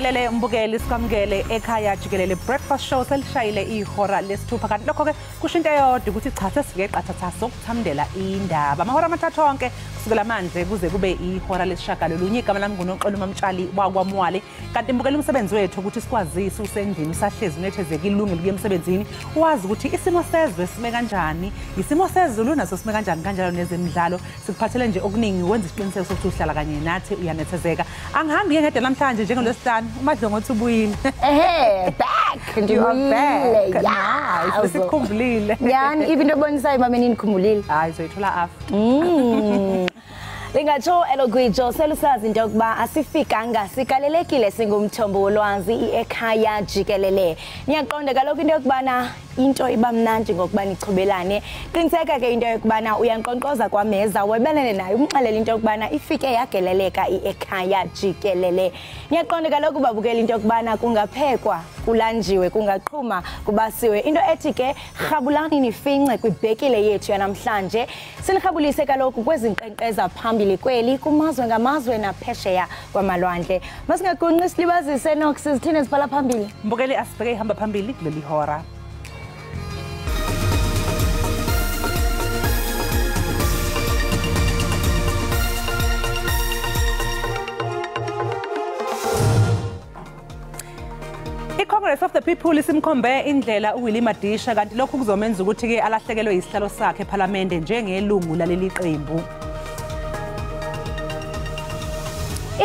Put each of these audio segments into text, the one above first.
Jikelele mbukeli sikwamukele Ekhaya Jikelele breakfast show selishayile ihora lesithupha kanti lokho ke kushinto eyodwa ukuthi cha sesifike qathatha sokuthamdela indaba amahora amathathu onke kusukela manje kuze kube ihora lesishagalolunye igama lami nguNoxolo Mamtshali wakwamwali kanti mbukeli umsebenzi wethu ukuthi sikwazise usendlini usahlezi nethezeke ilungile kuye emsebenzini wazi ukuthi isimo sezwe sime kanjani isimo sezulu naso sime kanjani kanjalo nezemidlalo sikuphathele nje okuningi wenza isiqiniseko sokuthi uhlala kanye nathi uyanethezeka angihambi ngedwa namhlanje njengolwesihlanu umadlongo othi ubuyile back you are back yeah sikhumbulile yani even into bonisayo mama nikhumulile hayi zoyithola after Lingatsho elogwijo selusazi into yokuba asifikanga sikalelekile singumthombo wolwazi Ekhaya Jikelele niyaqonda kaloku into yokubana into iba mnandi ngokuba nichubelane qiniseka ke into yokubana uyanqonqoza kwameza webelene naye umxelela into yokubana ifike yageleleka Ekhaya Jikelele niyaqonda kaloku babukela into yokubana kungaphekwa kulanjiwe kungaqhuma kubasiwe into ethi ke rhabulani nifince kwibhekile yethu yanamhlanje sinirhabulise kaloku kwezinqenqeza phambili kweli kumazwe ngamazwe naphesheya kwamalwandle masingaqonqi silibazise nox sizithini siphala phambili mbukeli asibheke ihamba phambili kuleli hora Congress of the People isimkhombe indlela uWillie Madisha kanti lokhu kuzomenza ukuthi ke alahlekelwe isihlalo sakhe eParliament njengelungu laleli qembu.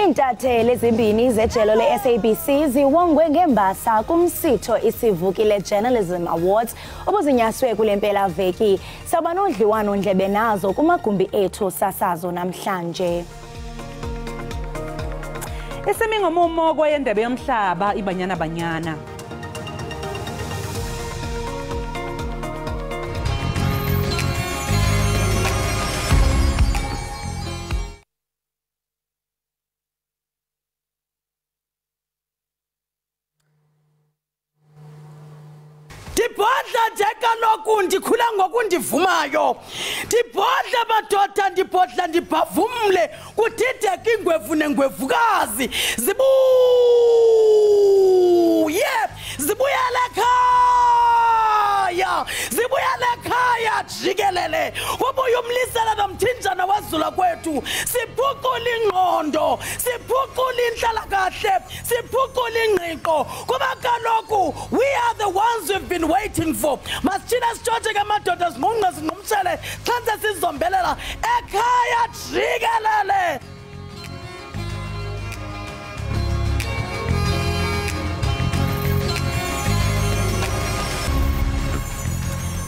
Intatheli ezimbini zejelo le-SABC ziwongwe ngembasa kumsitho isivukile Journalism Awards obuzinyaswe kule mpela veki saba nodliwano ndlebe nazo kumagumbi ethu sasazo namhlanje. Isimingomumo kweyendebe yomhlaba ibanyana banyana. Ndibhodla njekaloku ndikhula ngokundivumayo ndibhodla madoda ndibhodla ndibhavumle kudideka ingwevu nengwevukazi zibuyele ekhaya Jikelele ubuye umlisela nomthinjana wazula kwethu siphucula ingqondo siphucula inhlalakahle siphucula ingqiqo kuba kaloku we are the ones we've been waiting for masithina sijoje ke madoda sinqunqa sinqumshele xanse sizombelela ekhaya Jikelele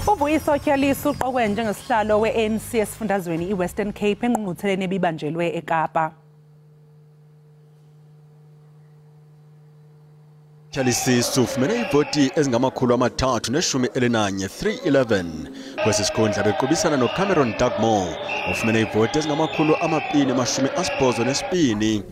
Ubuyisochalisi uqokwe njengesihlalo we-ANC esifundazweni iWestern Cape engqungqutheleni ebibanjelwe eKapa. Chalisi ufumene ivoti ezingamakhulu amathathu neshumi elinanye 311 kwesisikhundla bequbisana noCameron Dugmore ufumene ivoti ezingamakhulu amapini amashumi asibhozo nesipini.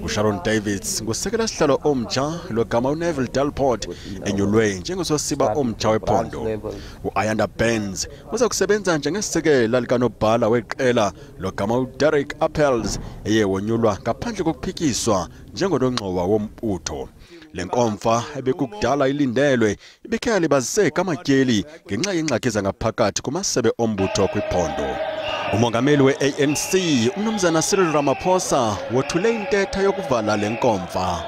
uSharon Davids ngusekela sihlalo omtsha logama uNeville Delport enyulwe njengososiba omtsha wephondo. uAyanda Benz uza kusebenza njengesisekela likanobhala weqela logama uDerek Appels eyewonyulwa ngaphandle kokuphikiswa njengonongxowa wombutho. Lenkomfa ebekukudala ilindelwe ibikhe libaziseka amatyeli ngenxa yengxaki zangaphakathi kumasebe ombutho kwiphondo. Umongameli we-ANC umnumzana Cyril Ramaphosa wothule intetha yokuvala lenkomfa.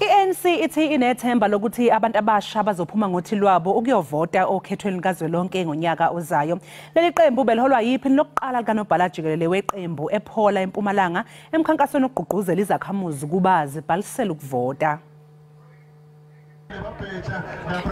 I-ANC ithi inethemba lokuthi abantu abasha bazophuma ngothi lwabo ukuyovota okhethweni likazwelonke ngonyaka ozayo. Leli qembu beliholwa yiphini lokuqala likanobhala Jikelele weqembu ePhola eMpumalanga emkhankasweni ogqugquzela izakhamuzi kuba zibhalisele ukuvota.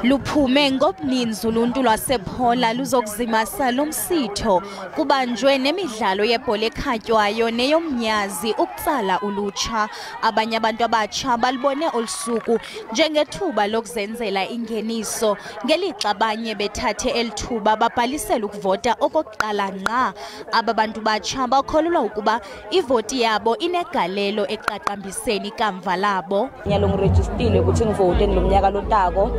Luphume ngobuninzi uluntu lwasePhola luzokuzimasa lomsitho kubanjwe nemidlalo yebhola ekhatywayo neyomnyazi ukutsala ulutsha. Abanye abantu abatsha balibone olusuku njengethuba lokuzenzela ingeniso ngelixa abanye bethathe elithuba babhalisela ukuvota okokuqala ngqa. Aba bantu batsha bakholelwa ukuba ivoti yabo inegalelo eqaqambiseni ikamva labo. Nyalo ngirejistile ukuthi ngivote ngilomnyaka lothathu ezako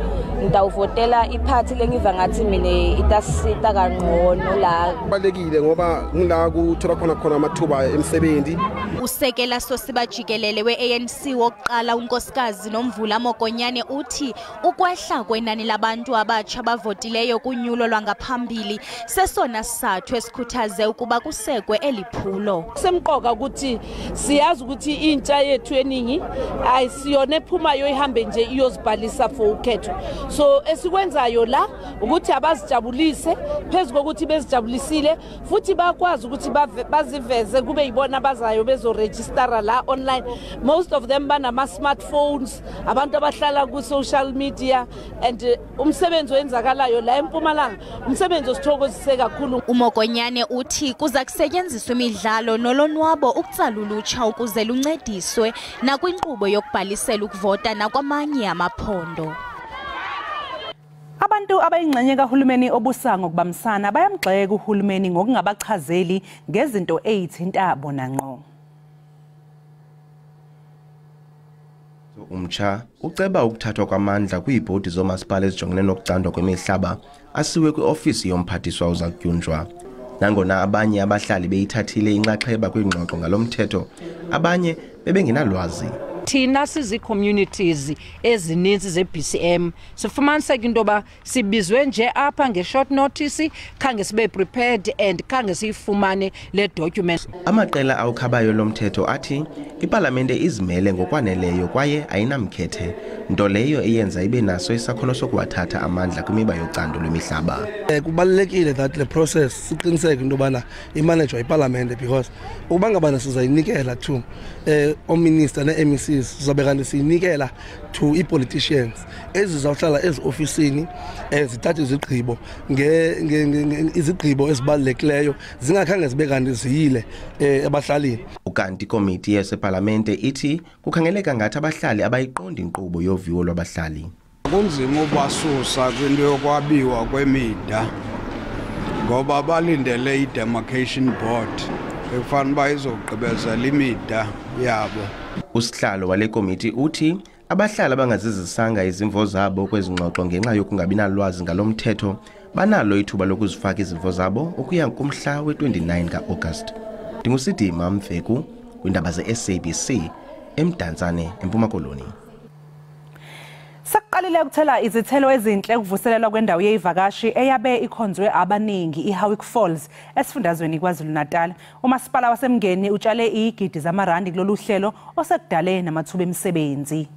ngidawuvotela iphathi lengiva ngathi mina itasita kangcono la kubalekile ngoba ngila kuthola khona amathuba emsebenzi. Usekela Sosiba Jikelele we-ANC wokuqala unkosikazi Nomvula Mokonyane uthi ukwehla kwenani labantu abatsha bavotileyo kunyulo lwangaphambili sesona sizathu esikhuthaze ukuba kusekwe eliphulo. Semqoka ukuthi siyazi ukuthi intsha yethu eningi ayisiyona ephumayo ihambe nje iyozibhalisa for ukhetho. So esikwenzayo la ukuthi abazijabulise phezulu kokuthi bezijabulisile futhi bakwazi ukuthi baziveze kube yibona abazayo bezoregister la online. Most of them banama smartphones, abantu abahlala ku social media and umsebenzi wenzakalayo la eMpumalanga umsebenzi osithokozise kakhulu. Umokonyane uthi kuza kusetyenziswa imidlalo nolonwabo ukutsala ulutsha ukuze luncediswe nakwinqubo yokubhalisela ukuvota nakwamanye amaphondo. Abantu abayingxenye kahulumeni obusango kubamsana bayamgxeka uhulumeni ngokungabachazeli ngezinto ezithinta bona ngqo. Umtsha uceba ukuthathwa kwamandla kwiibhodi zomasipala ezijongene nokucandwa kwemihlaba asiwe kwiofisi yomphathiswa uzakutyunjwa. Nangona abanye abahlali beyithathile inxaxheba kwingxoxo ngalomthetho, abanye bebengenalwazi. Thina sizi-communities ezininzi ze-BCM sifumaniseka into yoba sibizwe nje apha nge-short notice khange sibe prepared and khange siyifumane le document. Amaqela awukhabayo lomthetho athi ipalamente izimele ngokwaneleyo kwaye ayinamkhethe, nto leyo eyenza ibe naso isakhono sokuwathatha amandla kwimiba yocando lwemihlaba. Kubalulekile that le process siqiniseke into yobana imanejwa yipalamente because ukuba ngabana sizayinikela to ominister ne-MECs sizabe kanti siyinikela to i-politicians ezizawuhlala ezi-ofisini zithathe izigqibo izigqibo ezibalulekileyo zingakhange zibe kanti ziyile abahlalini. Ukanti ikomiti yasepalamente ithi kukhangeleka ngathi abahlali abayiqondi inkqubo yoviwo lwabahlali. Kunzima ubasusa kwinto yokwabiwa kwemida ngoba balindele i-demarcation board ekufanele uba izogqibezela imida yabo. Usihlalo wale komiti uthi abahlali abangazizisanga izimvo zabo kwezingxoxo ngenxa yokungabi nalwazi ngalomthetho banalo ithuba lokuzifaka izimvo zabo ukuya kumhla we-29 ka-August. Ndingusidima Mfeku kwindaba ze-SABC eMdantsane eMpuma Koloni. Saqalile ukuthela izithelo ezinhle ukuvuselelwa kwendawo yezivakashi eyabe ikhonzwe abaningi iHowick Falls esifundazweni KwaZulu-Natal. Umasipala waseMngeni utshale igidi zamarandi kulolu hlelo osekudale namathuba emisebenzi.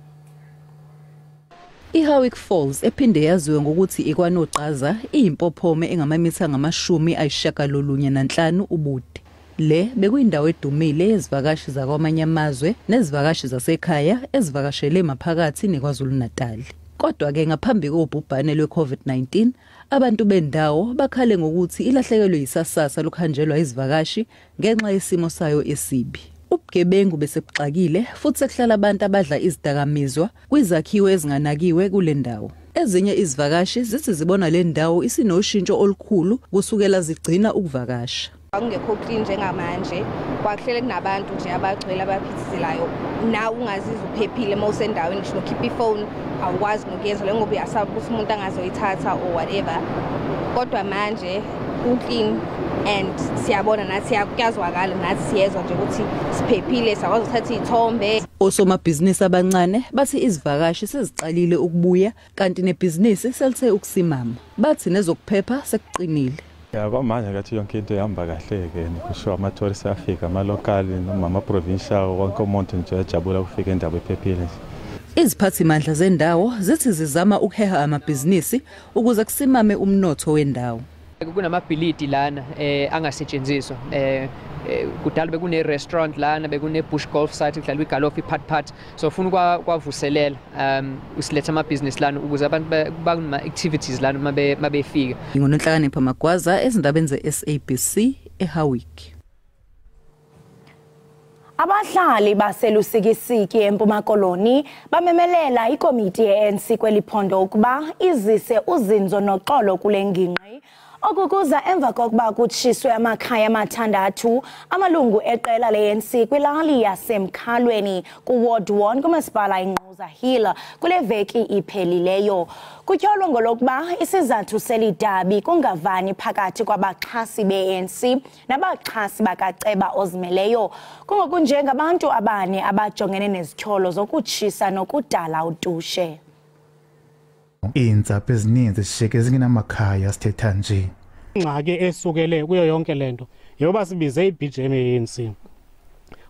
iHowick Falls ephinde yaziwe ngokuthi ikwanoqaza iyimpophome engamamitha ngama-95 ubude. Le bekuyindawo edumile yezivakashi zakwamanye amazwe nezivakashi zasekhaya ezivakashele maphakathi neKwaZulu-Natal. Kodwa-ke ngaphambi kobhubhane lwe-COVID-19 abantu bendawo bakhale ngokuthi ilahlekelwe yisasasa lokhanjelwa izivakashi ngenxa yesimo sayo esibi. Ubugebengu besebuxakile futhi sekuhlala abantu abadla izidakamizwa kwizakhiwo ezinganakiwe kule ndawo. Ezinye izivakashi zithi zibona le ndawo isinoshintsho olukhulu kusukela zigcina ukuvakasha. Akungekho clean njengamanje kwakuhlele kunabantu nje abagcwele abaphithizelayo na ungazizwa uphephile mawusendaweni ngisho nokhipha ifone awukwazi nokuyenza le ngoba uyasaba ukuthi umuntu angazoyithatha or whatever. Kodwa manje clean and siyabona nathi kuyazwakala nathi siyezwa nje ukuthi siphephile sakwazi ukuthatha izithombe. Osomabhizinisi abancane bathi izivakashi seziqalile ukubuya kanti nebhizinisi selithe ukusimama. Bathi nezokuphepha sekuqinile. Kwamanje ngathi yonke into ihamba kahle-ke kushiwo ama-tourist afika ama-local noma ama-provincial wonke umuntu nje ejabula ukufika endawo ephephile. Iziphathimandla zendawo zithi zizama ukuheha amabhizinisi ukuze kusimame umnotho wendawo. Kunamabhilidi lana angasetshenziswa kudala bekune restaurant lana bekune bush golf site kudlalwa igolf iphat so ufuna kwavuselela usiletha amabhizinisi lana ukuze abantu bakuma activities lana mabefika. Nginonhlakanipha Magwaza ezindabeni ze-SABC eHowick. Abahlali baselusikisiki eMpuma Koloni bamemelela ikomiti ye-ANC kweliphondo ukuba izise uzinzo noxolo kule ngingqi Okukuza emva kokuba kutshiswe amakhaya amathandathu amalungu eqela le-ANC kwilali yasemkhalweni kuWard 1 kumasipala iNgquza Hill kule veki iphelileyo. Kutyholwa ngolokuba isizathu selidabi kungavani phakathi kwabaxhasi be-ANC nabaxhasi bakaceba ozimeleyo, kungokunje ngabantu abane abajongene nezityholo zokutshisa nokudala utushe. Iintsapho ezininzi zishiyeke zingenamakhaya sithetha nje. Ingxaki esukele kuyo yonke lento yoba sibize i-BGM ANC.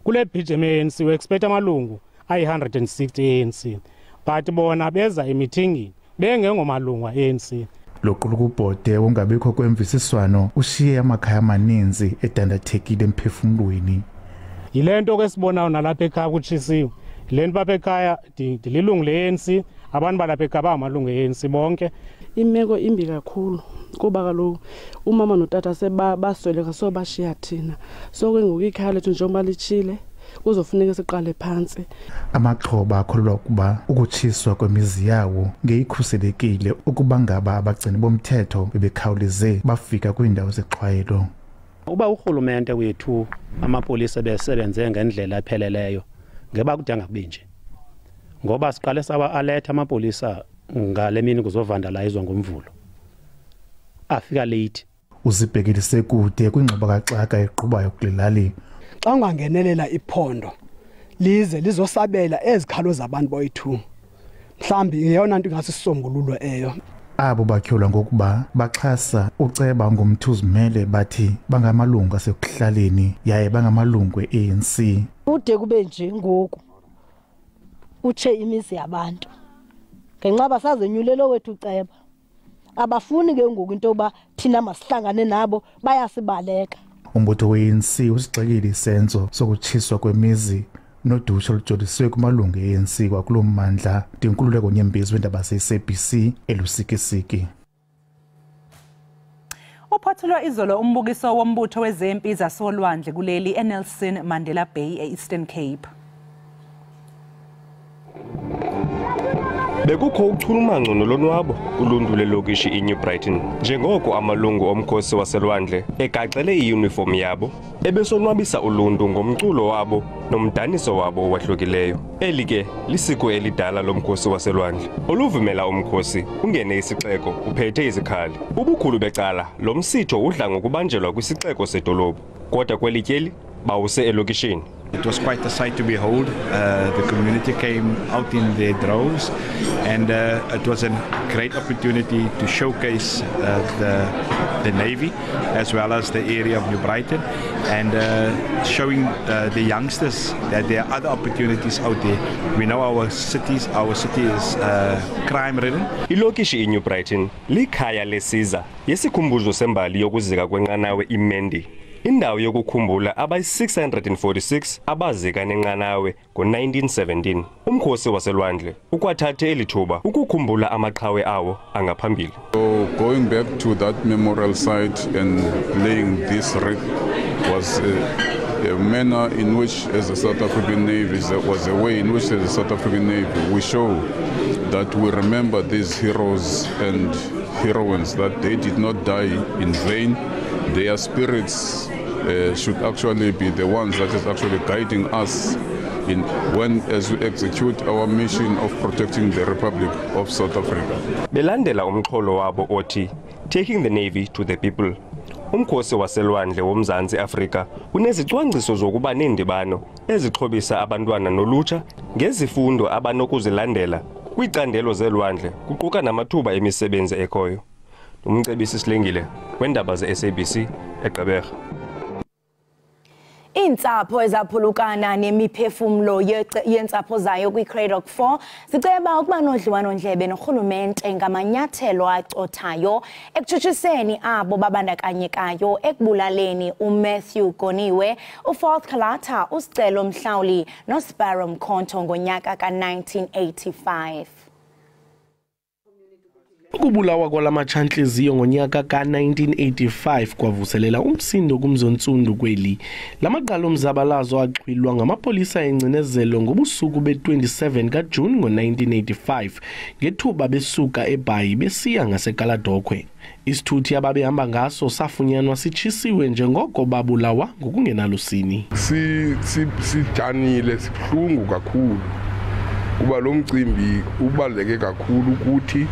Kule BGM ANC we expect amalungu ayi-160 ANC, but bona beza emithingini bengengomalungu ANC. Loqulukubhode ungabikho kwemvisiswano ushiye amakhaya amaninzi edandathekile emphefumlweni. Yilento ke sibonayo nalapha ekhaya kutshisiwe. Lento bapha ekhaya dililungu le-ANC, abantu balapha ekhaya amalungu e-ANC bonke. Imeko imbi kakhulu kuba kaloku umama notata sebasweleka sobashiya thina. So ke ngoku ikhaya lethu njengoba litshile kuzofuneka siqale phansi. Amaxhoba akholwa ukuba ukutshiswa kwemizi yawo ngeyikhuselekile ukuba ngaba abagcini bomthetho bebekhawulize bafika kwiindawo zexhwayelo. Uba urhulumente wethu amapolisa besebenze ngendlela epheleleyo ngeba kudanga kube nje. Ngoba siqale sawa-alert amapolisa ngale mini kuzovandalizwa ngomvulo. Afika late. Uzibhekilise kude kwingxobo kaxaka eqhubayo kulelali. Xa ungangenelela iphondo lize lizosabela ezikhalo zabantu boyithu, mhlambi ngeyona nto ingasisombululo eyo. Abo batyholwa ngokuba baxhasa uceba ngomthuzimele bathi bangamalungu asekuhlaleni yaye bangamalungu e-ANC. Kude kube nje ngoku utshe imizi yabantu ngenxa basazenyulelo wethu ceba, abafuni ke ngoku into yoba thina masihlangane nabo, bayasibaleka. Umbutho we-ANC usigxekile isenzo sokutshiswa kwemizi nodushe olujolisiwe kumalungu e-ANC kwakulo mmandla ngenkululeko nyembezi wendaba se-SABC elusikisiki. Uphathulwa izolo umbukiso wombutho wezempi zasolwandle kuleli eNelson Mandela Bay e-Eastern Cape. Bekukho uchulumanco nolonwabo kuluntu lelokishi iNew Brighton njengoko amalungu omkhosi waselwandle egaxele iyuniform yabo ebesonwabisa uluntu ngomculo wabo nomdaniso wabo owahlukileyo. Eli ke lisiko elidala lomkhosi waselwandle oluvumela umkhosi ungene isixeko uphethe izikhali. Ubukhulu becala lo msitho udla ngokubanjelwa kwisixeko sedolophu, kodwa kweli tyeli bawuse elokishini. It was quite a sight to behold. The community came out in their droves, and it was a great opportunity to showcase the Navy as well as the area of New Brighton, and showing the youngsters that there are other opportunities out there. We know our city is crime-ridden. Ilokishi iNew Brighton likhaya lesiza yesikhumbuzo sembali yokuzika kwenqanawe iMendi. Indawo yokukhumbula abayi-646 abazika nenqanawe ngo-1917. Umkhosi waselwandle ukwathathe eli thuba ukukhumbula amaqhawe awo angaphambili. So going back to that memorial site and laying this wreath was a manner in which, as a South African Navy, was a way in which, as a South African Navy, we show that we remember these heroes and heroines, that they did not die in vain. Their spirits should actually be the ones that is actually guiding us as we execute our mission of protecting the Republic of South Africa. Belandela umxholo wabo othi taking the Navy to the people. Umkhosi waselwandle womzantsi Afrika unezicwangciso zokuba neendibano ezixhobisa abantwana nolutsha ngezifundo abanokuzilandela kwicandelo zelwandle kuquka namathuba emisebenzi ekhoyo. Umcebisi Silengile wendaba ze-SABC eGqeberha. Iintsapho ezaphulukana nemiphefumlo yentsapho zayo kwi-Craddock 4 ziceba ukuba nodliwano-ndlebe norhulumente ngamanyathelo acothayo ekutshutshiseni abo babandakanyekayo ekubulaleni uMatthew Goniwe, uFourth Kalata, uSicelo Mhlawuli noSparrow Mkhonto ngonyaka ka-1985. Ukubulawa kwalamatshantliziyo ngonyaka ka-1985 kwavuselela umsindo kumzontsundu kweli. Lamaqala omzabalazo axhwilwa ngamapolisa engcinezelo ngobusuku be-27 kaJuni ngo-1985 ngethuba besuka eBhayi besiya ngaseKaladokhwe. Isithuthi ababehamba ngaso safunyanwa sitshisiwe njengoko babulawa ngokungenalusini. Sijanile sibuhlungu kakhulu kuba lo mcimbi ubaluleke kakhulu ukuthi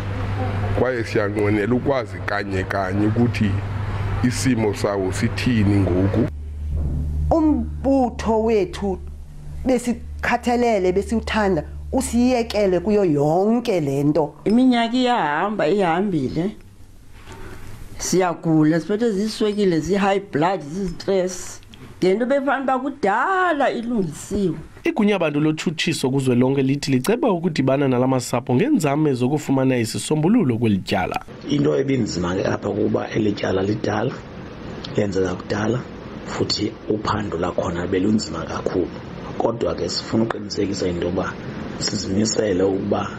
kwaye siyanqwenela ukwazi kanye ukuthi isimo sawo sithini ngoku. Umbutho wethu besikhathalele besiuthanda usiyekele kuyo yonke lento. Iminyaka ihambile. Siyagula siphethe ziswekile high blood stress. Ngento befanele bakudala ilungisiwe. Igunya abantu lothutshiso kuzwelonke lithi liceba ukudibana nalamasapho ngenzame zokufumana isisombululo kwelityala. Into ebinzima ke apha kuba elityala lidala lenzeka kudala futhi uphando lakhona belunzima kakhulu. Kodwa ke sifuna uqinisekisa into yoba sizimisele ukuba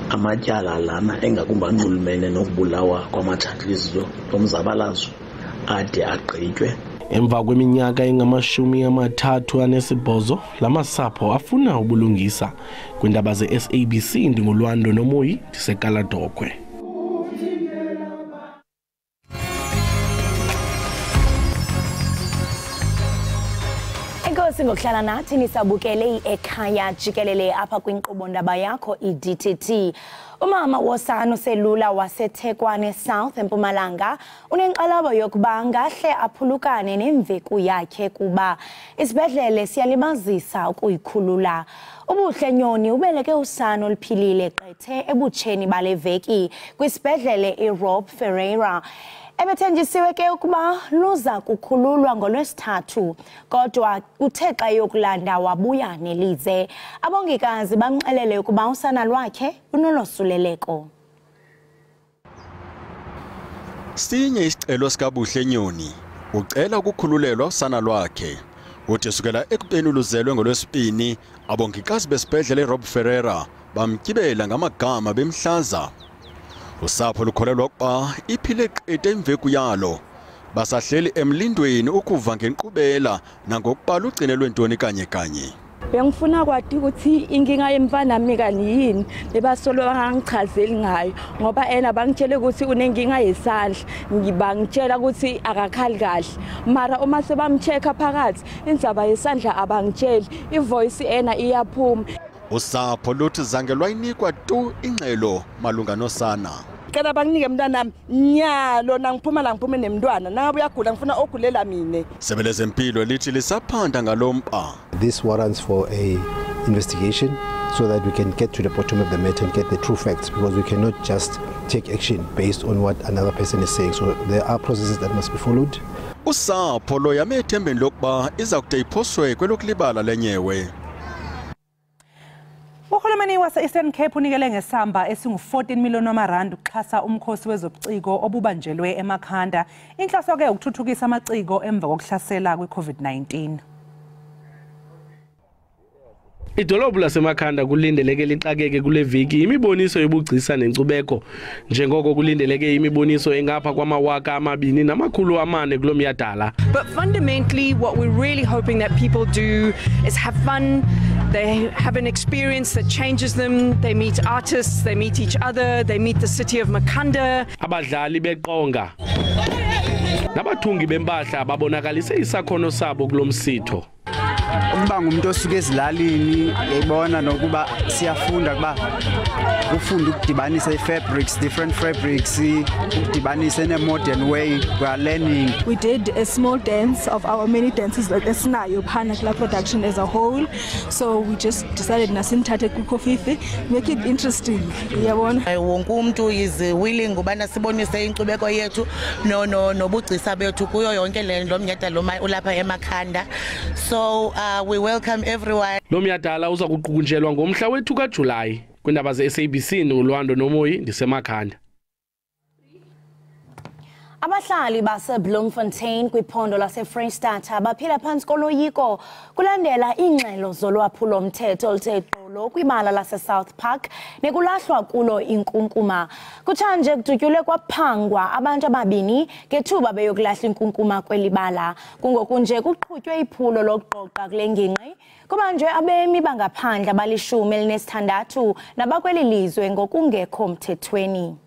amatyala lana engakumba nxulumene nokubulawa kwamatshantliziyo omzabalazo ade agqitywe. Emva kweminyaka engama-38 lamasapho afuna ubulungisa. Kwindaba ze-SABC ndingulwando nomoyi ndiseKaladokhwe. Enkosi ngokuhlala nathi nisabukele Ekhaya Jikelele apha kwinkqubo ndaba yakho iDTT. Umama wosana uselula waseThekwani South eMpumalanga unenxalabo yokuba ngahle aphulukane nemveku yakhe kuba isibedlele siyalimazisa ukuyikhulula. Ubuhle Nyoni ubeleke usana oluphilile qethe ebutsheni bale veki kwisibedlele iRob Ferreira. Ebethenjisiwe ke ukuba luza kukhululwa ngoLwesithathu kodwa uthe xa yokulanda wabuya nelize. Abongikazi bamxelele ukuba usana lwakhe lunolosuleleko. Sinye isicelo sikaBuhle Nyoni ucela ukukhululelwa usana lwakhe. Uthi sukela ekubeni luzelwe ngoLwesibini abongikazi besibedlele iRob Ferreira bamtyibela ngamagama bemhlaza. Usapho lukholelwa ukuba iphile qede imveku yalo. Basahleli emlindweni ukuva ngenkqubela nangokuba lugcinelwe ntoni kanye. Bengifuna kwathi ukuthi inkinga yemfana nami kaniyini bebasolo bangangichazeli ngayo ngoba ena bangitshele ukuthi unenkinga yesandla ngibangitshela ukuthi akakhali kahle mara uma sebamcheka phakathi indzaba yesandla abangitsheli ivoice ena iyaphuma. Usapho luthi zange lwayinikwa tu ingxelo malunga nosana. Kana banginike mntanami nyalo nangiphuma la ngiphume nemntwana nangabe uyagula ngifuna ogulela mine. Sebeleze impilo lithi lisaphanda ngalompa. This warrants for a investigation so that we can get to the bottom of the matter and get the true facts, because we cannot just take action based on what another person is saying. So there are processes that must be followed. Usapho lo yame ethembeni lokuba iza kude iphoswe kwelokulibala lenyewe. Uhulumeni wase-Eastern Cape unikele ngesamba esingu-14 million wamarandi ukuxhasa umkhosi wezobuciko obubanjelwe eMakhanda. Inhloso ke ukuthuthukisa amaciko emva kokuhlasela kwe-COVID-19. Idolobhu laseMakhanda kulindeleke lixakeke kule veki imiboniso yobugcisa nenkcubeko njengoko kulindeleke imiboniso engapha kwama2,400 kulo myadala. But fundamentally what we're really hoping that people do is have fun. They have an experience that changes them. They meet artists, they meet each other, they meet the city of Makhanda. Abadlali beqonga nabathungi bempahla babonakalise isakhono sabo kulomsitho. Ukuba ngumuntu osuke ezilalini yayibona nokuba siyafunda kuba ufunda ukudibanisa fabrics, different fabrics, ukudibanisa in a modern way. We are learning. We did a small dance of our many dances like the Snayo Panakla production as a whole. So we just decided nasimthathe kuKofifi, make it interesting. Yabona. Wonke umuntu is willing ubana sibonise inkcubeko yethu nobugcisa bethu kuyo yonke le myadala ulapha eMakhanda. So we welcome everyone. Lo myadala uza kuqhukunjelwa ngomhla wethu kaJulayi. Kwindaba ze-SABC ndingulwando nomoyi ndiseMakhanda. Abahlali baseBloemfontein kwiphondo laseFreystata baphila phansi koloyiko kulandela ingxelo zolwaphulo-mthetho oluthe gqolo kwibala laseSouth Park nekulahlwa kulo inkunkuma. Kutshanje kudutyulwe kwaphangwa abantu ababini ngethuba beyokulahla inkunkuma kwelibala. Kungoku nje kuqhutywe iphulo lokuqoqa kule ngingqi. Kubanjwe abemi bangaphandle abalishumi elinesithandathu nabakweli lizwe ngokungekho mthethweni.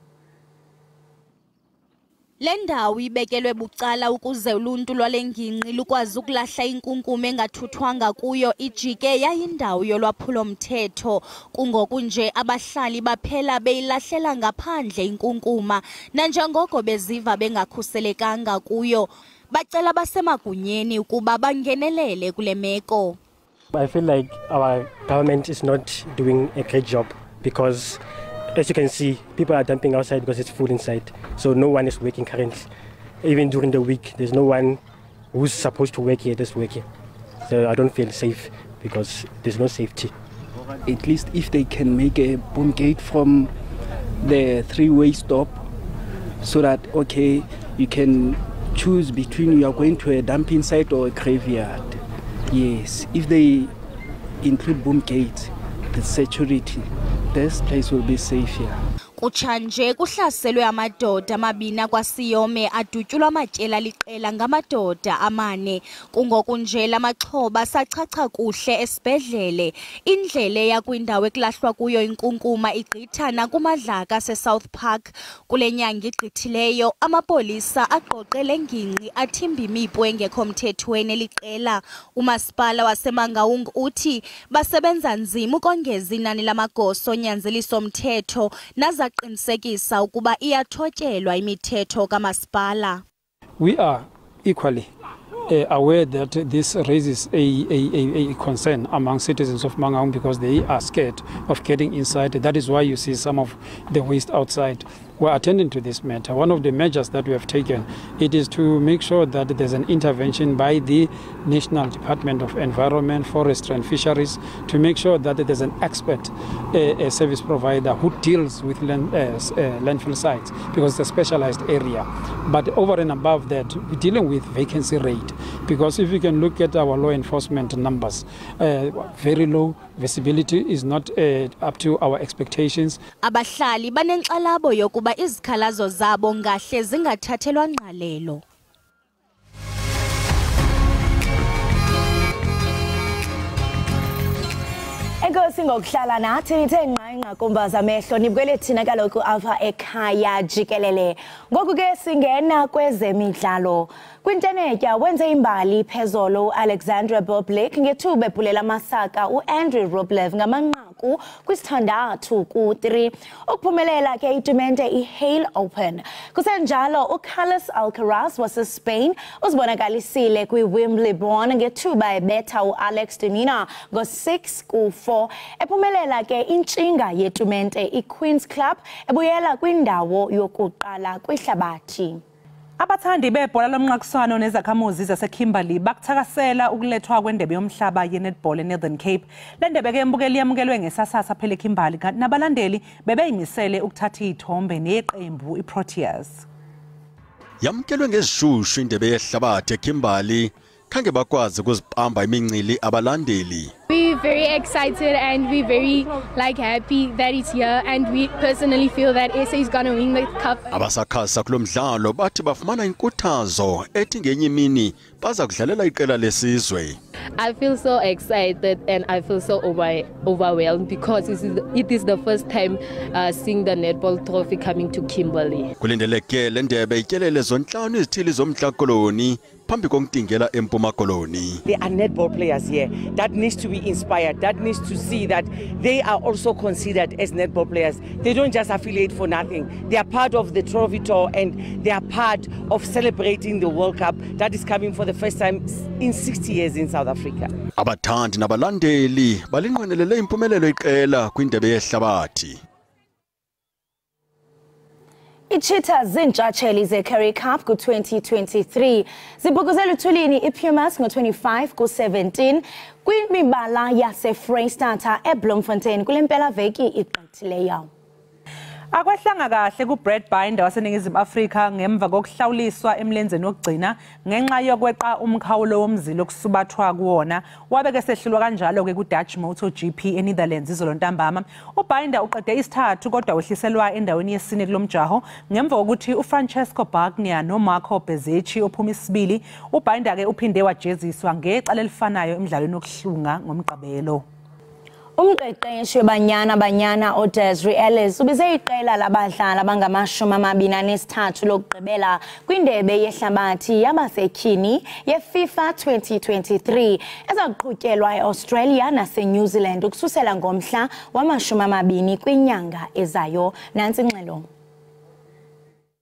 Le ndawo ibekelwe bucala ukuze uluntu lwale ngingqi lukwazi ukulahla inkunkuma engathuthwanga kuyo ijike yayindawo yolwaphulo mthetho. Kungoku nje abahlali baphela beyilahlela ngaphandle inkunkuma nanjengoko beziva bengakhuselekanga kuyo. Bacela basemagunyeni ukuba bangenelele kule meko. I feel like our government is not doing a great job because as you can see, people are dumping outside because it's full inside. So no one is working currently. Even during the week, there's no one who's supposed to work here that's working. So I don't feel safe because there's no safety. At least if they can make a boom gate from the three-way stop so that, okay, you can choose between you are going to a dumping site or a graveyard. Yes, if they include boom gates, the security, this place will be safe here. Kutshanje kuhlaselwe amadoda amabini akwasiyome adutyulwa amatyela liqela ngamadoda amane. Kungoku nje lamaxhoba sachacha kuhle esibhedlele. Indlela yakwindawo ekulahlwa kuyo inkunkuma igqithana kumadlaka seSouth Park. Kule nyanga igqithileyo amapolisa aqoqele ngingqi athimba imipu engekho mthethweni eliqela. Umasipala waseMangaung uthi basebenza nzima ukongeza inani lamagosa onyanzeliso mthetho qinisekisa ukuba iyathotyelwa imithetho kamasipala. We are equally aware that this raises a concern among citizens of Mangaung because they are scared of getting inside. That is why you see some of the waste outside. We're attending to this matter. One of the measures that we have taken, it is to make sure that there's an intervention by the National Department of Environment, Forestry and Fisheries to make sure that there's an expert service provider who deals with landfill sites because it's a specialized area. But over and above that, we're dealing with vacancy rate because if you can look at our law enforcement numbers, very low, visibility is not up to our expectations. Abahlali banenxalabo yokuba izikhalazo zabo ngahle zingathathelwa ngqalelo. Enkosi ngokuhlala nathi nithe nqanqa kumbaza amehlo nibukele thina kaloku alpha ekhaya jikelele. Ngoku ke singena kwezemidlalo. Kwintenetya wenze imbali phezolo Alexandra Boblik ngethuba ephulela amasaka uAndrew Rublev ngamanqaku kwisithandathu ku-3. Ukuphumelela ke itumente iHale Open. Kusenjalo uCarlos Alcaraz waseSpain uzibonakalisile kwiWimbledon ngethuba ebetha uAlex de Minaur ngo-6 ku-4. Ephumelela ke intshinga yetumente iQueen's Club ebuyela kwindawo yokuqala kwihlabathi. Abathandi bebhola lomnqakiswano nezakhamuzi zaseKimberley bakuthakasela ukulethwa kwendebe yomhlaba ye-netball eNorthern Cape. Le ndebe ke mbukeli yamukelwe ngesasasa phela eKimberley kanti nabalandeli bebeyimisele ukuthatha izithombe neqembu iProteas. Yamukelwe ngezishushu indebe yehlabathi eKimberley khange bakwazi ukuzibamba imincili abalandeli. We're very excited and we're very happy that it's here and we personally feel that SA is going to win the cup. Abasakhasa kulomdlalo bathi bafumana inkuthazo ethi ngenye imini baza kudlalela iqela lesizwe. I feel so excited and I feel so overwhelmed because it is the first time seeing the netball trophy coming to Kimberley. Kulindeleke le ndebe ityelele zontlanu izithili zomntla koloni phambi konkutingela eMpuma Koloni. There are netball players here that needs to be inspired, that needs to see that they are also considered as netball players. They don't just affiliate for nothing. They are part of the trophy tour and they are part of celebrating the World Cup that is coming for the first time in 60 years in South Africa. Abathandi nabalandeli balinqwenelele impumelelo iqela kwindebe yehlabathi. I-Cheetahs zintshatsheli ze-Currie Cup ku-2023 zibhukuzela uthulini i-Pumas ngo-25 ku-17 kwimibala yase-Freystata eBloemfontein kule mpelaveki igqithileyo. Akwehlanga kahle ku-Brad Binder waseNingizimu Afrika ngemva kokuhlawuliswa emlenzeni wokugcina ngenxa yokweqa umkhawulo womzilo okusubathwa kuwona. Wabeke sehlulwa kanjalo-ke ku-Dutch MotoGP eNetherlands izolo ntambama. UBinder uqede isithathu kodwa wehliselwa endaweni yesine kulo mjaho ngemva kokuthi uFrancesco Bagnaia noMarco Bezzecchi ophuma isibili. UBinder-ke uphinde wajeziswa ngecala elifanayo emidlalweni wokuhlunga ngomgqibelo. Umqeqeshi webanyana uDesiree ubize iqela labadlali abangama-23 lokugqibela kwindebe yehlabathi yabasetyhini yeFIFA 2023 ezakuqhutyelwa eAustralia naseNew Zealand ukususela ngomhla wama-20 kwinyanga ezayo. Nantsi Ngxelo.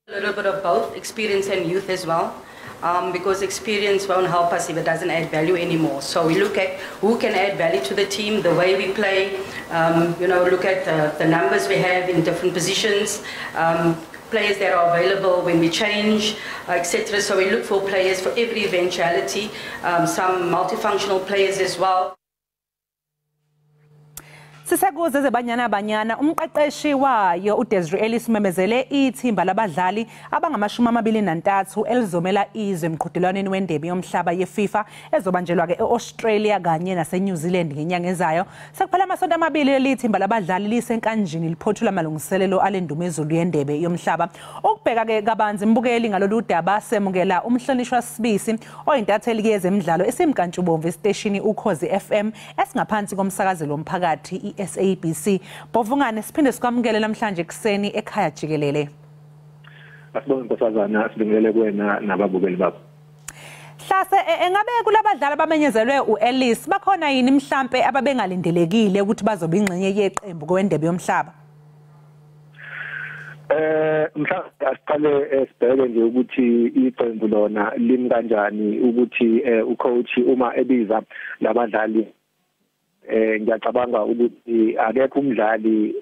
A little bit of both experience and youth as well. Because experience won't help us if it doesn't add value anymore. So we look at who can add value to the team, the way we play, look at the numbers we have in different positions, players that are available when we change, etc. So we look for players for every eventuality, some multifunctional players as well. Sisekuze zebanyana umqeqeshi wayo uDesiree simemezele ithimba labadlali abangama-23 elizomela izwe emqhudelwaneni wendebe yomhlaba yeFIFA ezobanjelwa ke eAustralia kanye naseNew Zealand ngenyanga ezayo. Sekuphela amasonto amabili leli thimba labadlali lisenkanjini liphothula amalungiselelo alendumezulu yendebe yomhlaba. Ukubheka ke kabanzi imbukeli ngalolu daba semukela umhlonishwa SABC oyintatheli yezemidlalo esimkantshubomvu esiteshini Ukhozi FM esingaphansi komsakazelo womphakathi SABC. Bovungane siphinde sikwamukele namhlanje ekseni ekhaya Jikelele. Asibonge nkosazana sibingelele kuwena nababukeli bakho. Hlase engabe kulabadlali abamenyezelwe uEllis bakhona yini mhlambe ababengalindelekile ukuthi bazoba ingxenye yeqembu kwendebe yomhlaba? Mhlawumbe asiqale sibheke nje ukuthi iqembu lona limi kanjani ukuthi ucoach uma ebiza labadlali ngiyacabanga ukuthi akekho umdlali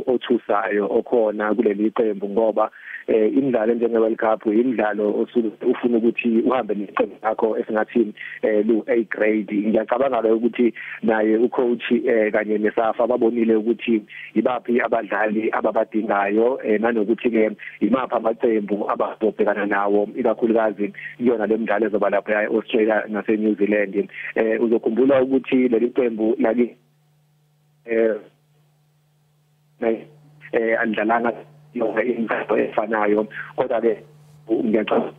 othusayo okhona kuleli qembu ngoba imidlalo njenge-World Cup imidlalo ufuna ukuthi uhambe neqembu lakho esingathi lu-A grade. Ngiyacabanga ukuthi naye ucoach kanye nesafa babonile ukuthi ibaphi abadlali ababadingayo nanokuthi ke imaphi amaqembu abazobhekana nawo ikakhulukazi iyona le midlalo ezoba lapha eAustralia naseNew Zealand. Uzokhumbula ukuthi leli qembu laki andlalanga yona into efanayo kodwa ke ngiyacabanga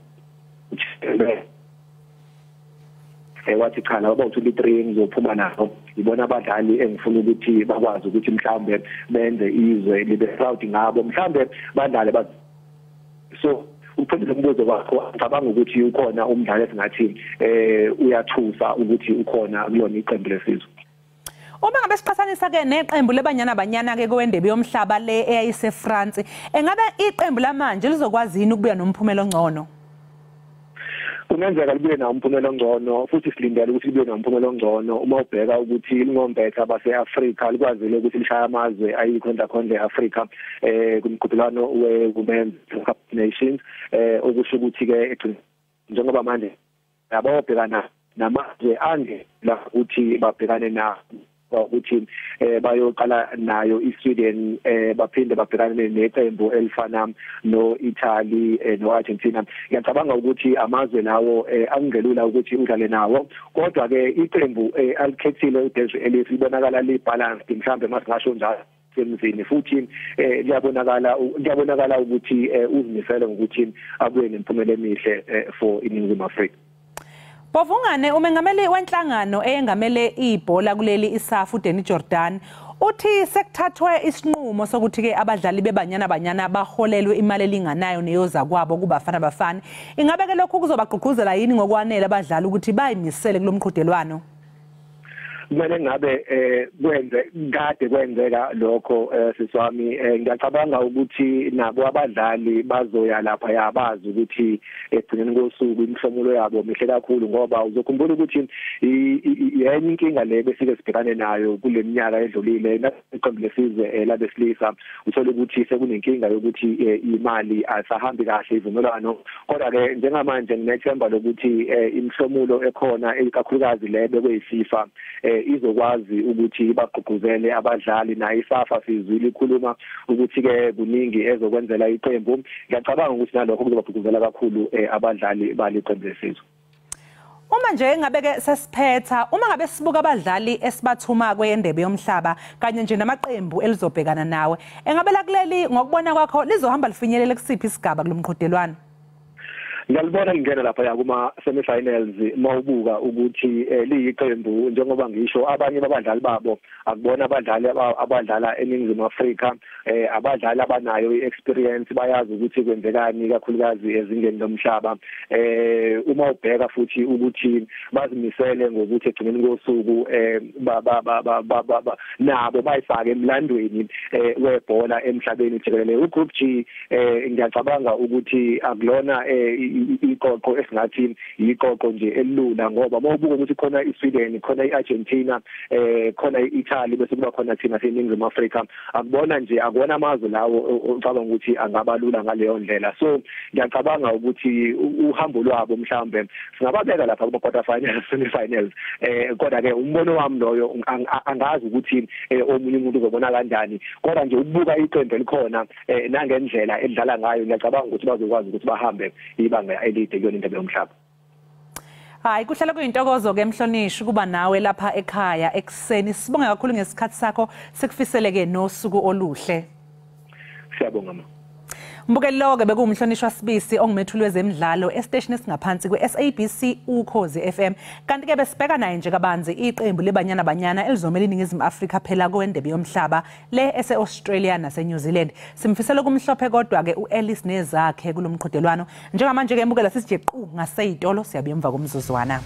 wathi cha laba bawu-23 ngizophuma nabo ibona abadlali engifuna ukuthi bakwazi ukuthi mhlambe benze izwe libe proud ngabo mhlambe badlale so uphendula umbuzo wakho ngicabanga ukuthi ukhona umdlali esingathi uyathusa ukuthi ukhona kulona iqembu lesizwe. Uma ngabe siqhathanisa ke neqembu lebanyana ke kwendebe yomhlaba le eyayise France engabe iqembu lamanje lizokwazi yini ukubuya nomphumela ongcono? Kungenzeka libuye nawo umphumela ongcono futhi silindele ukuthi libuye nawo umphumela ongcono uma ubheka ukuthi lingombetha base-Afrika likwazile ukuthi lishaya amazwe ayikhondakhonda e-Afrika kumqhudelwano we-Women's Cup Nations okusho ukuthi ke njengoba manje abobhekana namazwe ande la ukuthi babhekane na ukuthi bayoqala nayo iSweden baphinde babhekane neqembu elifana no-Italy no-Argentina. Ngiyacabanga ukuthi amazwe lawo angelula ukuthi udlale nawo kodwa ke iqembu alikhethile uDesiree libonakala libalanced mhlambe masingasho njalo semzini futhi liyabonakala ukuthi uzimisele ngokuthi abuye nempumelelo emihle for iNingizimu Afrika. Bovungane umengameli wenhlangano eyengamele ibhola kuleli isafu uDeni Jordan uthi sekuthathwe isinqumo sokuthi ke abadlali bebanyana baholelwe imali elinganayo neyoza kwabo kubafana bafana. Ingabe ke lokho kuzobagqugquzela yini ngokwanele abadlali ukuthi bayimisele kulomqhudelwano? Kumele ngabe kade kwenzeka lokho siswami ngiyacabanga ukuthi nabo abadlali bazoya lapha yabazi ukuthi egcineni kosuku imhlomulo yabo mihle kakhulu ngoba uzokhumbula ukuthi yenye inkinga le besike sibhekane nayo kule minyaka edlulile iqembu lesizwe labesilisa uthola ukuthi sekunenkinga yokuthi imali asahambi kahle ivumelwano kodwa ke njengamanje nginethemba lokuthi imhlomulo ekhona ikakhulukazi le bekweyiFIFA izokwazi ukuthi ibagqugquzele abadlali nayo iSAFA sizwile ikhuluma ukuthi ke kuningi ezokwenzela iqembu ngiyacabanga ukuthi nalokho kuzobagqugquzela kakhulu abadlali baliqembu lesizwe. Uma nje ngabe ke sesiphetha uma ngabe sibuka abadlali esibathuma kwendebe yomhlaba kanye nje namaqembu elizobhekana nawe engabela kuleli ngokubona kwakho lizohamba lifinyelele kusiphi isigaba kulomqhudelwano? Ngiyalibona lingena lapha kuma semi-finals mawubuka ukuthi liyiqembu njengoba ngisho abanye babadlali babo akubona abadlali abadlala eNingizimu Afrika abadlali abanayo iexperience bayazi ukuthi kwenzekani kakhulukazi ezingeni lomhlaba uma ubheka futhi ukuthi bazimisele ngokuthi egcineni kosuku nabo bayifake emlandweni webhola emhlabeni jikelele. uGroup G ngiyacabanga ukuthi akulona iqoqo esingathi iqoqo nje elula ngoba mawubuka ukuthi khona iSweden khona iArgentina khona iItaly bese kuba khona thina seNingizimu Afrika akubona nje akubona amazwe lawo ucabanga ukuthi angabalula ngaleyo ndlela. So ngiyacabanga ukuthi uhambo lwabo mhlambe singababeka lapha kuma quarter finals semi-finals kodwa ke umbono wami loyo angazi ukuthi omunye umuntu uzobona kanjani kodwa nje ukubuka iqembu elikhona nangendlela edlala ngayo ngiyacabanga ukuthi bazokwazi ukuthi bahambe ibanga elide kuyona indebe yomhlaba. Hayi kuhlala kuyintokozo ke Mhlonishwa kuba nawe lapha ekhaya ekseni. Sibonge kakhulu ngesikhathi sakho sikufiseleke nosuku oluhle. Siyabonga ma. Mbukeli lo ke bekuMhlonishwa Sibisi ongumethuli wezemidlalo estation esingaphansi kweSABC Ukhozi FM. Kanti ke besibheka naye nje kabanzi iqembu lebanyana banyana elizomela iNingizimu Afrika phela kwendebe yomhlaba le eseAustralia naseNew Zealand. Simfisela kumhlophe kodwa ke uElice nezakhe kulomqhudelwano. Njengamanje ke mbukela sisije qhu ngaseyitolo siyabe emva komzuzwana.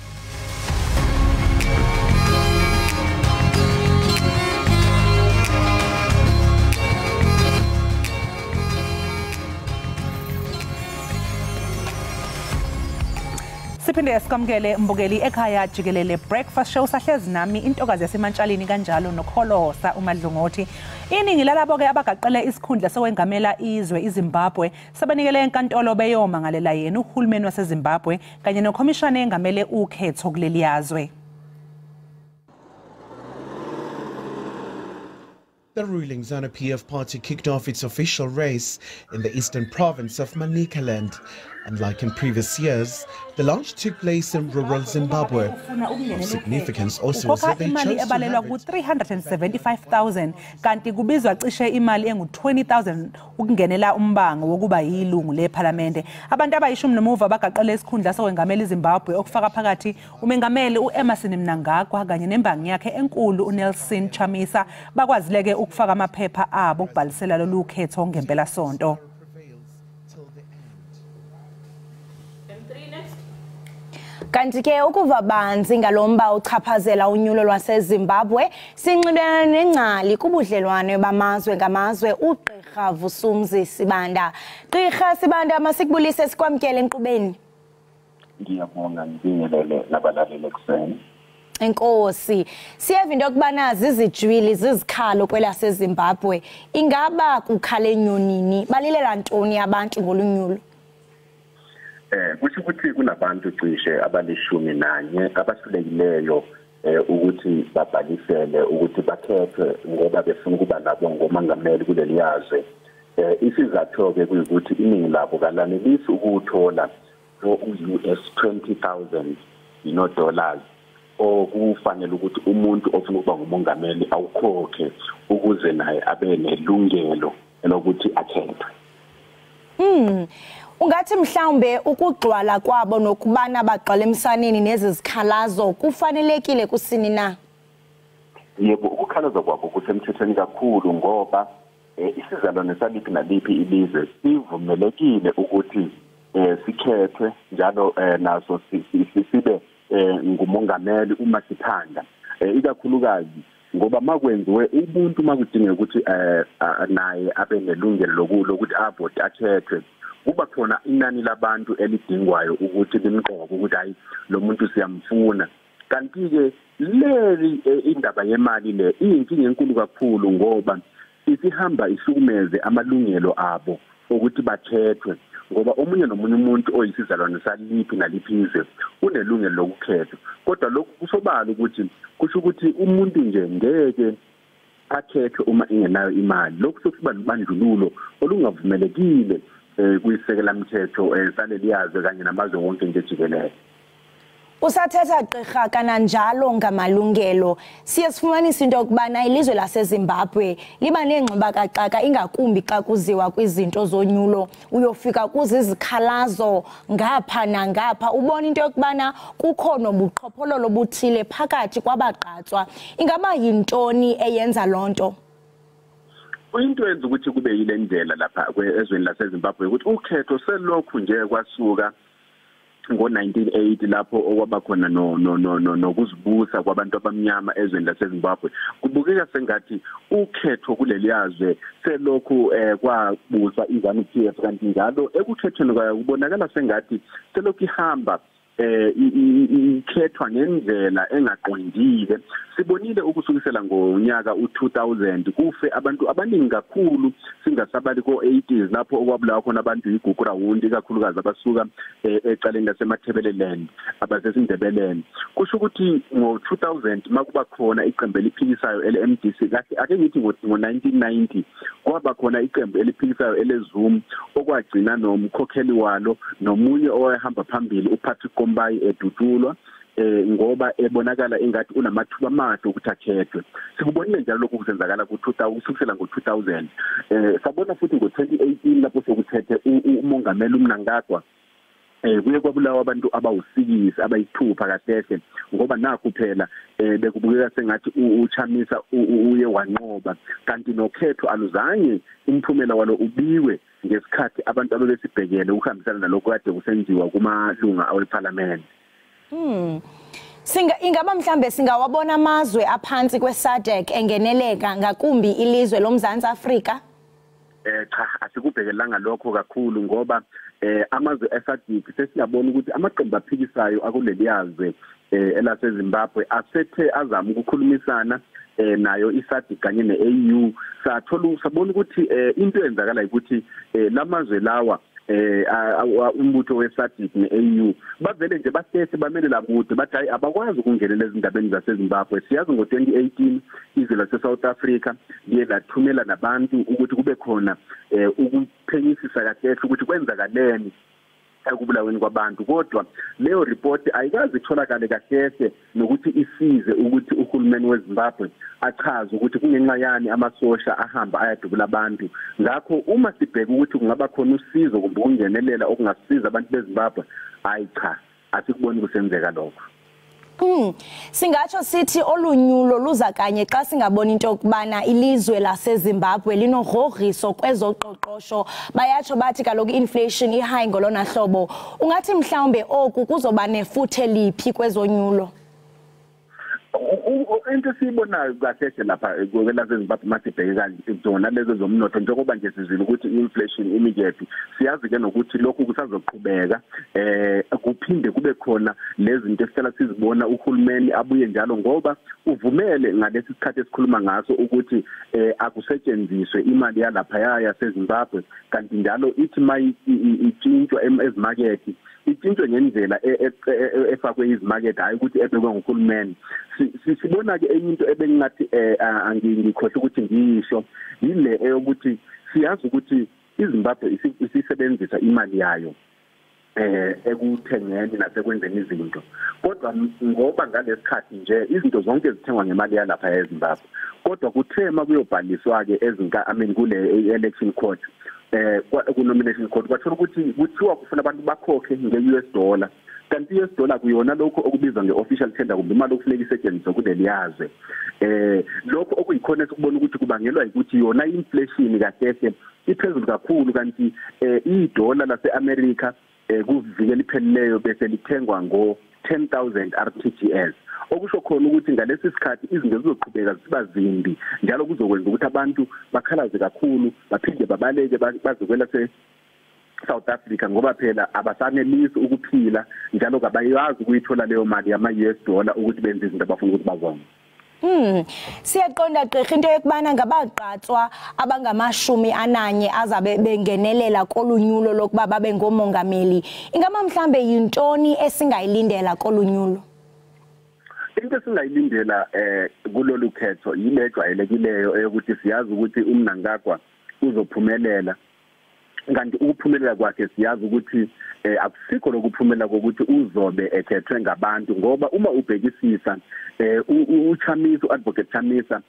Siphinde sikamkele mbukeli ekhaya jikelele breakfast show sahlezi nami intokazi yasemantshalini kanjalo nokholosa uMadlungothi. Iningi lalabo ke abagaqele isikhundla sowengamela izwe iZimbabwe sabanikele enkantolo beyoma ngalela yena uhulumeni waseZimbabwe kanye nokhomishana engamele ukhetho kuleli yazwe. The ruling ZANU-PF party kicked off its official race in the eastern province of Manicaland. Unlike in previous years, the launch took place in rural Zimbabwe. Of significance also was that they chose to have it. 375,000 kanti kubizwa cishe imali engu-20,000 ukungenela umbango wokuba yilungu leParlamente. Abantu abayishumi nomuva bagaqele isikhundla sowengamela iZimbabwe okufaka phakathi umengameli uEmmerson Mnangagwa kanye nembangi yakhe enkulu uNelson Chamisa bakwazileke ukufaka amaphepha abo ukubhalisela lolu khetho ngempela sonto. Kanti ke ukuva banzi ngalomba uchaphazela unyulo lwaseZimbabwe sinxibelana nengcali kubudlelwane bamazwe ngamazwe uGqirha Vusumuzi Sibanda. Gqirha Sibanda masikubulise sikwamkele enkqubeni. Ngiyabonga ngibingelele nabalaleli ekseni. Enkosi siyeva into yokubana zizijwili zizikhalo kwelaseZimbabwe ingaba kukhale enyonini balilela ntoni abantu ngolunyulo? Kusho ukuthi kunabantu cishe abalishumi nanye abasulekileyo ukuthi babhalisele ukuthi bakhethwe ngoba befuna ukuba nabo ngomangameli kuleli yazwe. Isizathu ke kuyikuthi iningi labo kalanelisi ukuthola US 20,000 dollars okufanele ukuthi umuntu ofuna ukuba ngumongameli awukhokhe ukuze naye abe nelungelo lokuthi akhethwe. Ungathi mhlawumbe ukugcwala kwabo nokubana bagqale emsanini nezizikhalazo kufanelekile kusini na? Yebo, ukukhalaza kwabo kusemthethweni kakhulu ngoba isizalwane saliphi naliphi ilizwe sivumelekile ukuthi sikhethwe njalo naso sibe ngumongameli uma sithanda. Ikakhulukazi ngoba makwenziwe umuntu makudinga ukuthi naye abe nelungelo lokuthi avote akhethwe kuba khona inani labantu elidingwayo ukuthi limqoke ukuthi hayi lo muntu siyamfuna. Kanti ke leli indaba yemali le iyinkinga enkulu kakhulu ngoba isihamba ihlukumeze amalungelo abo ukuthi bakhethwe ngoba omunye nomunye umuntu oyisizalwane saliphi naliphi izwe unelungelo lokukhetha kodwa lokhu kusobala ukuthi kusho ukuthi umuntu nje ngeke akhethwe uma ingenayo imali lokhu sokuba libandlululo olungavumelekile kuyisekela mthetho saleliyazwe kanye namazwe wonke nje jikelele. Usathetha gqirha kananjalo ngamalungelo siyasifumanisa into yokubana ilizwe laseZimbabwe liba nengxibakaxaka ingakumbi xa kuziwa kwizinto zonyulo uyofika kuzi izikhalazo ngapha nangapha ubona into yokubana kukho nobuqhophololo buthile phakathi kwabagqatswa ingaba yintoni eyenza lonto? Into enza ukuthi kube yile ndlela lapha ezweni laseZimbabwe ukuthi ukhetho selokhu nje kwasuka ngo-1980 lapho okwaba khona nokuzibusa kwabantu abamnyama ezweni laseZimbabwe kubukeka sengathi ukhetho kuleli yazwe selokhu kwabusa iZANU-PF kanti njalo ekukhethweni kwayo kubonakala sengathi selokhu ihamba ikhethwa ngendlela engaqondile sibonile ukusukisela ngonyaka u2000 kufe abantu abaningi kakhulu singasabali ko80s lapho okwabulawa khona abantu igugu rawundi kakhulukazi abasuka ecaleni lasemathebeleland abasesindebeleni kusho ukuthi ngo2000 makuba khona iqembu eliphikisayo ele-MDC kahle ake ngithi ngo1990 kwaba khona iqembu eliphikisayo eleZoom okwagcina nomkhokheli walo nomunye owahamba phambili uPatrick Kombayi edutshulwa ngoba ebonakala engathi unamathuba amahle ukuthi akhethwe sikubonile njalo lokhu kusenzakala ku2000 kusukela ngo2000 sabona futhi ngo2018 lapho sokuthethe umongameli uMnangagwa kuye kwabulawa abantu abawusikisi abayithupha kahle ngoba nakho phela bekubukeka sengathi uChamisa uye wanqoba kanti nokhetho aluzange umphumela walo ubiwe ngesikhathi abantu ababesibhekele ukuhambisana nalokho kade kusenziwa kumalunga aweParliament. Ingaba mhlambe singawabona amazwe aphansi kweSADC engeneleka ngakumbi ilizwe loMzantsi Afrika? Cha asikubhekelanga lokho kakhulu ngoba amazwe eSADC sesiyabona ukuthi amaqembu aphikisayo akuleli yazwe elaseZimbabwe asethe azama ukukhulumisana nayo iSADC kanye neAU sathola sabona ukuthi into eyenzakala ukuthi lamazwe lawa umbutho weSADC neAU bavele nje basese bamelela kude bathi hayi abakwazi ukungenelela ezindabeni zaseZimbabwe siyazi ngo2018 izwe laseSouth Africa liye lathumela nabantu ukuthi kube khona ukuphenyisisa kahle ukuthi kwenzakaleni ekubulaweni kwabantu kodwa leyo report ayikazi itholakale kahle nokuthi isize ukuthi uhulumeni weZimbabwe achaze ukuthi kungenxa yani amasosha ahamba ayadubula abantu ngakho uma sibheka ukuthi kungaba khona usizo kumbe ukungenelela okungasiza abantu beZimbabwe ayicha asikuboni kusenzeka lokho. Singatsho sithi olunyulo luza kanye xa singabona into yokubana ilizwe laseZimbabwe linogrogriso kwezoqoqosho bayatsho bathi kaloku inflation ihigh ngolona hlobo ungathi mhlawumbe oku kuzoba nefuthe liphi kwezonyulo? Into sibonayo kahle lapha kwelaseZimbabwe masibheke kanje zona lezo zomnotho njengoba nje sizile ukuthi inflation immediate siyazi ke nokuthi lokhu kusazoqhubeka kuphinde kube khona lezi zinto esihlala sizibona uhulumeni abuye njalo ngoba uvumele ngalesi sikhathi esikhuluma ngaso ukuthi akusetshenziswe imali yalapha yaseZimbabwe kanti njalo ithi mayitshintshwa ezimakethe itshintshwe ngendlela efakwe izimakethe hayi ukuthi ebekwe nguhulumeni sibona ke enye into ebengathi angikhohle ukuthi ngiyisho yile eyokuthi siyazi ukuthi iZimbabwe isisebenzisa imali yayo ekuthengeni nasekwenzeni izinto kodwa ngoba ngalesikhathi nje izinto zonke zithengwa ngemali yalapha eZimbabwe kodwa kuthema kuyobhaliswa ke kule election court ku-nomination court kwathola ukuthi kuthiwa kufuna abantu bakhokhe nge-US dollar kanti i-US dollar kuyona lokho okubizwa nge-official tender kumbe imali okufuneka isetshenziswe kuleli yazwe lokho okuyikhona sikubona ukuthi kubangelwa ukuthi yona inflation kahle iphezulu kakhulu kanti idola lase-America kuvikela ipheleleyo bese lithengwa ngo10,000 RTGS okusho khona ukuthi ngalesi sikhathi izinto zizoqhubeka ziba zimbi njalo kuzokwenza ukuthi abantu bakhalaze kakhulu baphinde babaleke bazokwela South Africa ngoba phela abasanelisi ukuphila njalo kabayazi ukuyithola leyo mali yama-US dollar ukuthi benze izinto abafuna ukuthi bazona. Siyaqonda gqirha into yokubana ngabaqatswa abangama-40 azabe bengenelela kolunyulo lokuba babe ngomongameli. Ingaba mhlambe yintoni esingayilindela kolunyulo? Into esingayilindela kulolu khetho yile ejwayelekileyo eyokuthi siyazi ukuthi uMnangagwa uzophumelela. Kanti ukuphumelela kwakhe siyazi ukuthi akusikho lokuphumelela kokuthi uzobe ekhethwe ngabantu ngoba uma ubhekisisa uChamisa uadvocate Chamisa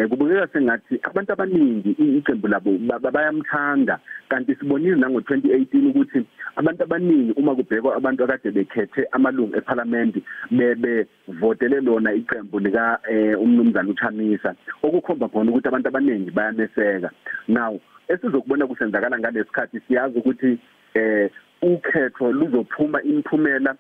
kubukeka sengathi abantu abaningi iqembu labo bayamthanda kanti sibonile nango2018 ukuthi abantu abaningi uma kubhekwa abantu akade bekhethe amalungu eParliament bevotele lona iqembu lika umnumzana uChamisa okukhomba khona ukuthi abantu abaningi bayameseka. Now esizokubona kusenzakala ngalesikhathi siyazi ukuthi ukhetho luzophuma imphumela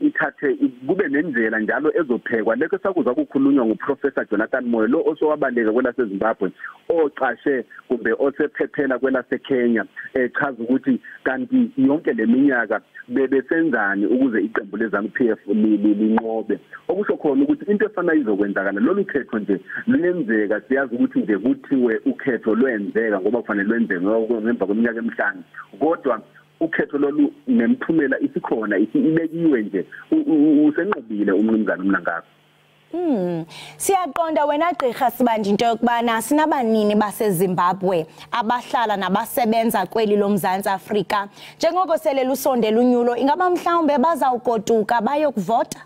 ithathe kube nendlela njalo ezophekwa lokho sakuzwa ukukhulunywa nguProfessor Jonathan Moyo lo osowabaleka kwelase Zimbabwe oqashe kumbe osephephela kwelase Kenya echaza ukuthi kanti yonke leminyaka bebesenzani ukuze iqembu leZANU-PF linqobe okusho khona ukuthi into efana izokwenzakala lolu khetho nje luyenzeka siyazi ukuthi nje kuthiwe ukhetho lwenzeka ngoba kufanele lwenzeke ngemva kweminyaka emihlanu kodwa ukhetho lolu nemphumela isikhona ibekiwe nje usenqobile umnumzana uMnangagwa. Siyaqonda wena gqirha Sibanje into yokubana sinabanini baseZimbabwe abahlala nabasebenza kweli loMzantsi Afrika njengoko sele lusondela unyulo ingaba mhlawumbe bazawugoduka bayokuvota?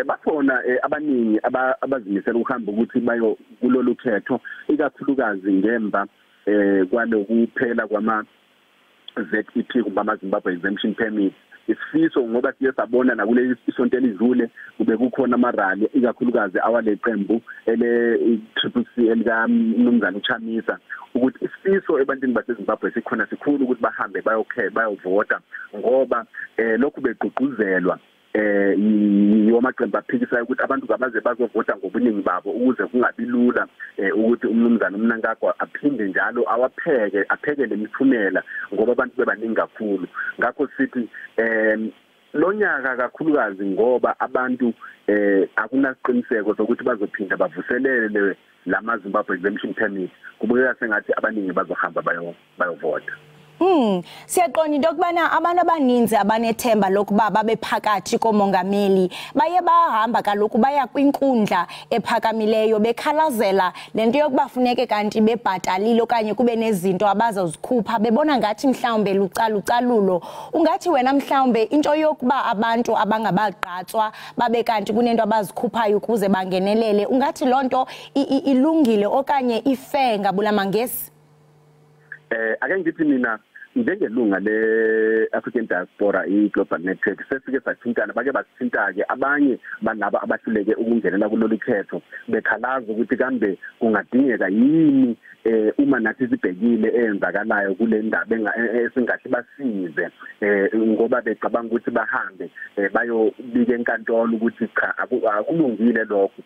Bakhona abaningi abazimisela ukuhamba ukuthi bayo kulolu khetho ikakhulukazi ngemva kwalokuphela kwama ZEP kumama Zimbabwe exemption permit isifiso ngoba siye sabona nakule isonto elidlule kube kukhona amarali ikakhulukazi awale qembu ele CCC elika mnumzana uChamisa ukuthi isifiso ebantwini baseZimbabwe sikhona sikhulu ukuthi bahambe bayovota ngoba lokhu begqugquzelwa yomaqembu aphikisayo ukuthi abantu kabaze bazovota ngobuningi babo ukuze kungabi lula ukuthi umnumzana uMnangagwa aphinde njalo aphekele imiphumela ngoba abantu bebaningi kakhulu ngakho sithi lonyaka kakhulukazi ngoba abantu akunasiqiniseko sokuthi bazophinda bavuselele lama Zimbabwe exemption permit kubukeka sengathi abaningi bazohamba bayovota. Siyaqonda into yokubana abantu abaninzi abanethemba lokuba babe phakathi komongameli baye bahamba kaloku baya kwinkundla ephakamileyo bekhalazela lento yokuba funeke kanti bebhatalile okanye kube nezinto abazozikhupha bebona ngathi mhlawumbe lucalucalulo. Ungathi wena mhlawumbe into yokuba abantu abangabaqatswa babe kanti kunento abazikhuphayo ukuze bangenelele ungathi lonto ilungile okanye ifair ngabula ngesi? Ake ngithi mina njengelunga le-African Diaspora i-Global Network sesike sathintana bake basithinta-ke abanye banaba abahluleke ukungenela kulolu khetho bekhalaza ukuthi kambe kungadingeka yini uma nathi sibhekile eyenzakalayo kule ndaba esingathi basize ngoba becabanga ukuthi bahambe bayobika enkantolo ukuthi cha akulungile lokho.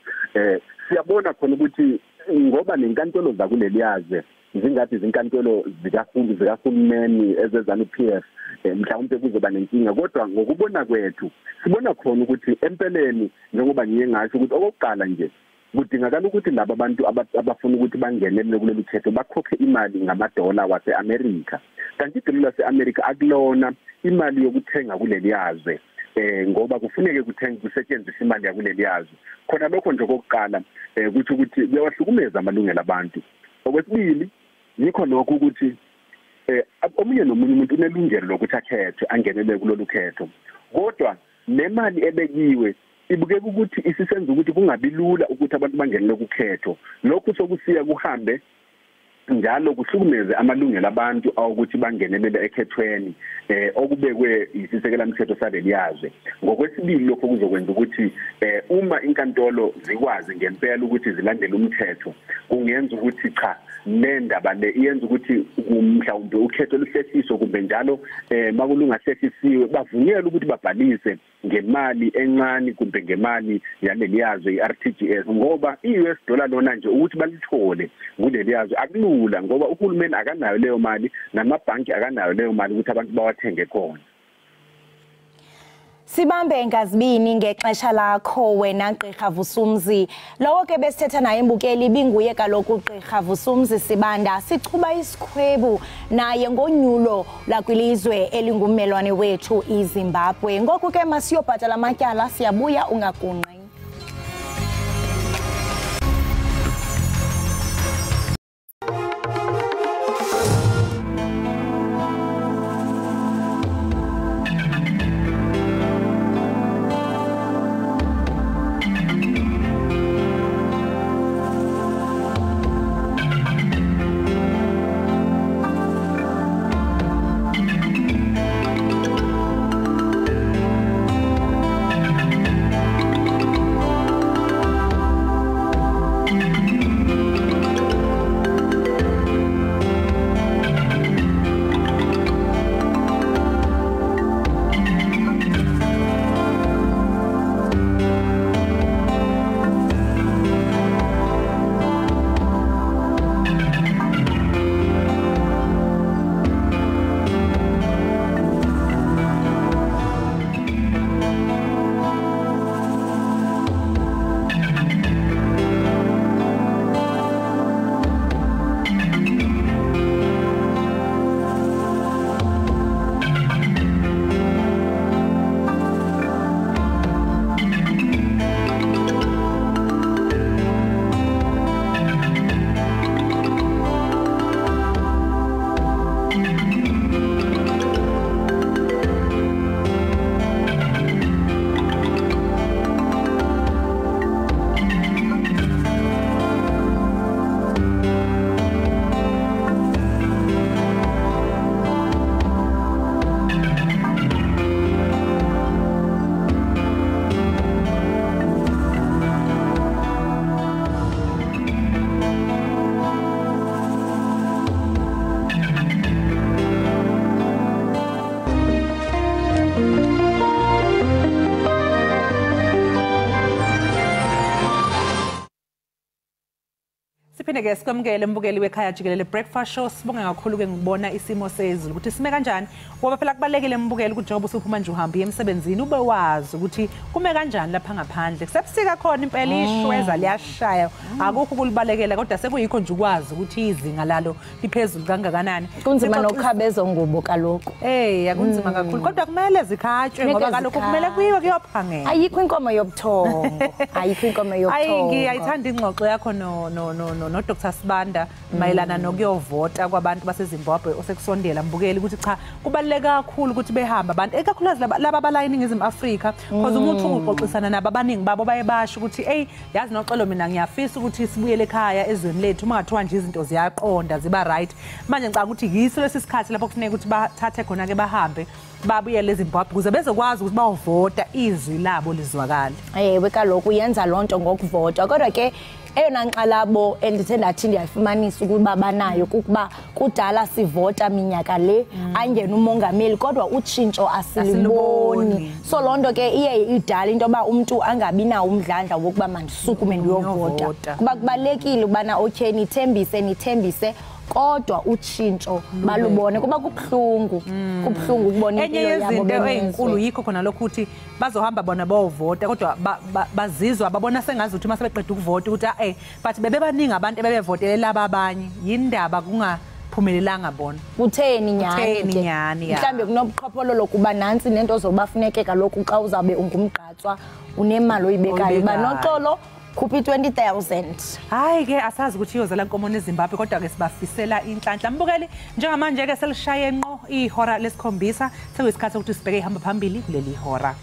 Siyabona khona ukuthi ngoba nenkantolo zakuleli yaze zingathi izinkantolo zikahulumeni ezeZANU-PF mhlawumbe kuzoba nenkinga kodwa ngokubona kwethu sibona khona ukuthi empeleni njengoba ngiye ngasho ukuthi okokuqala nje kudingakala ukuthi laba abantu abafuna ukuthi bangenele kuleli khetho bakhokhe imali ngamadola wase-America kanti idollar lase-America akulona imali yokuthenga kuleli yazwe ngoba kufuneke kusetshenziswe imali yakuleli yazwe khona lokho nje okokuqala kuthi ukuthi kuyawahlukumeza amalungelo abantu. Okwesibili yikho lokho ukuthi omunye nomunye umuntu unelungelo lokuthi akhethe angenele kulolu khetho kodwa nemali ebekiwe ibukeka ukuthi isisenza ukuthi kungabi lula ukuthi abantu bangenele ukukhetho lokho sokusiya kuhambe njalo kuhlukumeze amalungelo abantu awukuthi bangenelele ekhethweni okubekwe isisekela mthetho saleli yazwe. Ngokwesibili lokho kuzokwenza ukuthi uma inkantolo zikwazi ngempela ukuthi zilandele umthetho kungenza ukuthi cha nendaba le iyenza ukuthi mhlawumbe ukhetho luhlehliswe kumbe njalo makulungahlehliswe bavunyelwe ukuthi babhalise ngemali encane kumbe ngemali yaleli yazwe iRTGS ngoba iUS dollar lona nje ukuthi balithole kuleli yazwe akulula ngoba uhulumeni akanayo leyo mali namabhanki akanayo leyo mali ukuthi abantu bawathenge khona. Sibambe ngazibini ngexesha lakho wena Gqirha Vusumzi. Lowo ke besithetha naye imbukeli binguye kaloku Gqirha Vusumzi Sibanda sichuba isikhwebu naye ngonyulo lakwilizwe elingummelwane wethu iZimbabwe. Ngoku ke masiyobhatala amatyala siyabuya ungagunqi. Siphinde ke sikwamukele umbukeli wekhaya Jikelele breakfast show. Sibonge kakhulu ke ngibona isimo sezulu ukuthi sime kanjani ngoba phela kubalekile umbukeli ukuthi njengoba usuphuma nje uhamba emsebenzini ube wazi ukuthi kume kanjani lapha ngaphandle. Kusebusika khona impela ishweza liyashaya akukho kulibalekela kodwa sekuyikho nje ukwazi ukuthi izinga lalo liphezulu kangakanani. Kunzima nokukhabeza ngubo kaloku. Akunzima kakhulu kodwa kumele zikhatshwe ngoba kaloku kumele kuyiwe kuyophangela. Ayikho inkomo yobuthongo. Ayikho inkomo yobuthongo. Ngiyayithanda ingxoxo yakho no Dr. Sibanda mayelana nokuyovota kwabantu baseZimbabwe osekusondela mbukeli ukuthi cha kubaleka kakhulu ukuthi behamba abantu ekakhulukazi laba abala eNingizimu Afrika because umuntu ungoxoxisana nabo abaningi babo bayebasho ukuthi yazi noxolo mina ngiyafisa ukuthi sibuyele ekhaya ezweni lethu uma ngathiwa nje izinto ziyaqonda ziba right manje ngicanga ukuthi yiso lesisikhathi lapho kufanele ukuthi bathathe khona ke bahambe babuyele eZimbabwe ukuze bezokwazi ukuthi bawovota izwi labo lizwakala. We kaloku yenza lonto ngokuvota kodwa ke eyona nxalabo endithe ndathi ndiyayifumanisa ukuba banayo kukuba kudala sivota minyaka le angena umongameli kodwa utshintsho asiliboni. So lonto ke iye idala into yoba umuntu angabi nawo umdlandla wokuba mandisukume ndiyovota kuba kubalekile ubana okay nithembise kodwa utshintsho balubone kuba kubhlungu ukubona impilo yabo benezinto ezinkulu yikho khona lokho ukuthi bazohamba bona bawovota kodwa bazizwa babona sengazi ukuthi mase beqeda ukuvota ukuthi but bebebaningi abantu ebebevotele laba abanye yindaba kungaphumelelanga bona kutheni nyani mhlambe kunobuqhophololo kuba nansi nento ozobafunekeka lokhu xa uzabe ungumgqatswa unemali oyibekayo banoxolo khuphi 20,000. Hayi ke asazi ukuthi iyozela inkomo neZimbabwe kodwa ke sibafisela inhlanhla mbukeli njengamanje ke selishaye ngqo ihora lesikhombisa sekuyisikhathi ukuthi sibheke ihamba phambili kuleli hora.